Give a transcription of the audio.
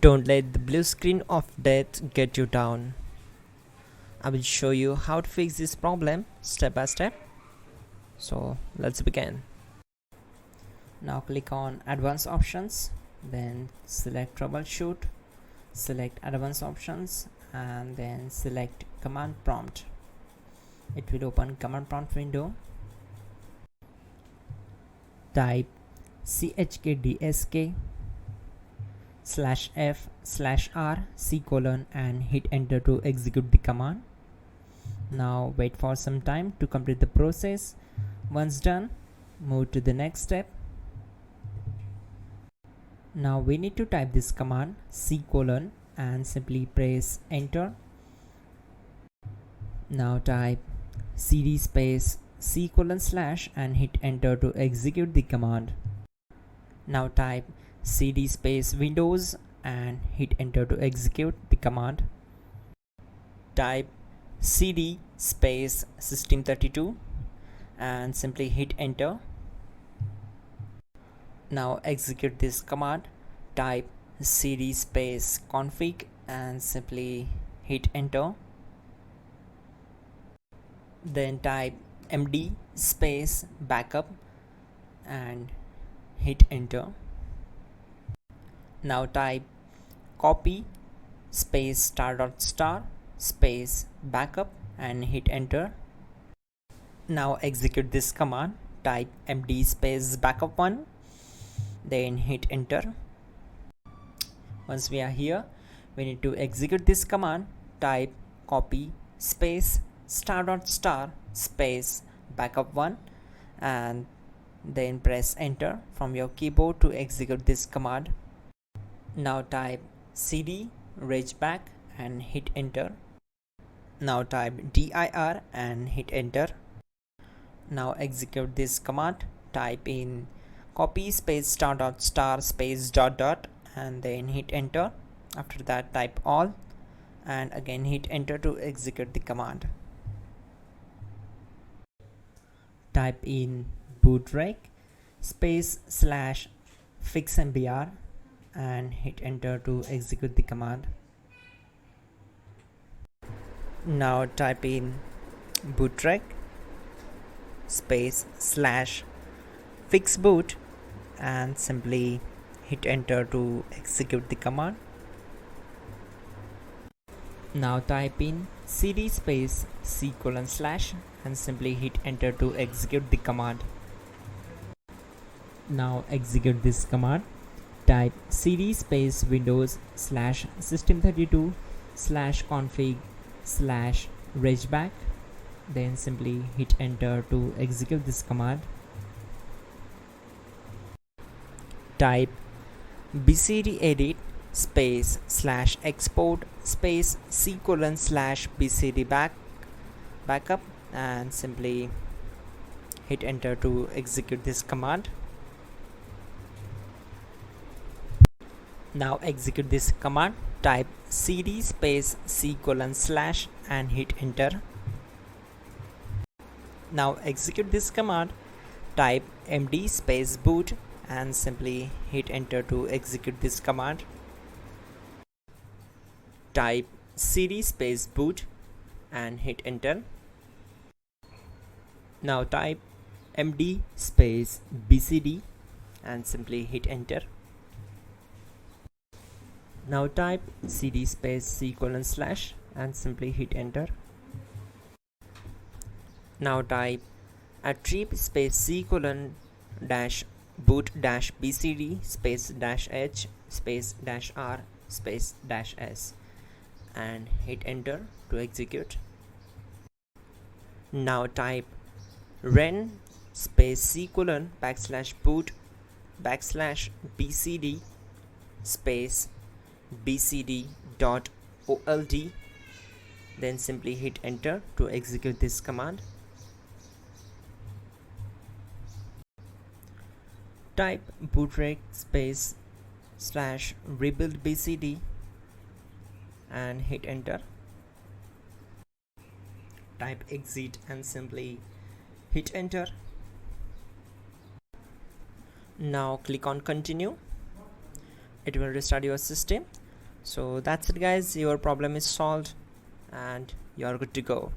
Don't let the blue screen of death get you down. I will show you how to fix this problem step by step. So let's begin. Now click on Advanced Options, then select Troubleshoot, select Advanced Options, and then select Command Prompt. It will open Command Prompt window. Type chkdsk/f/r:" and hit enter to execute the command. Now wait for some time to complete the process. Once done, move to the next step. Now we need to type this command c:" and simply press enter. Now type cd space c:/ and hit enter to execute the command. Now type cd space Windows and hit enter to execute the command. Type cd space System32 and simply hit enter. Now execute this command. Type cd space config and simply hit enter. Then type md space backup and hit enter. Now type copy space *** space backup and hit enter. Now execute this command. Type md space backup1, then hit enter. Once we are here, we need to execute this command. Type copy space *** space backup1 and then press enter from your keyboard to execute this command. Now type cd regback and hit enter. Now type dir and hit enter. Now execute this command. Type in copy space *** space ... and then hit enter. After that type all and again hit enter to execute the command. Type in bootrec space /fixmbr and hit enter to execute the command. Now type in bootrec space /fixboot and simply hit enter to execute the command. Now type in cd space c:/ and simply hit enter to execute the command. Now execute this command. Type cd space Windows /System32 /config /regback, then simply hit enter to execute this command. Type bcd edit space /export space c:/ bcd backup and simply hit enter to execute this command. Now execute this command. Type cd space c:/ and hit enter. Now execute this command. Type md space boot and simply hit enter to execute this command. Type cd space boot and hit enter. Now type md space bcd and simply hit enter. Now type cd space c:/ and simply hit enter. Now type attrib space c:* boot bcd space -h space -r space -s and hit enter to execute. Now type ren space c:* \boot \bcd space bcd.old, then simply hit enter to execute this command. Type bootrec space /rebuild bcd and hit enter. Type exit and simply hit enter. Now click on continue. It will restart your system. So that's it guys, your problem is solved and you're good to go.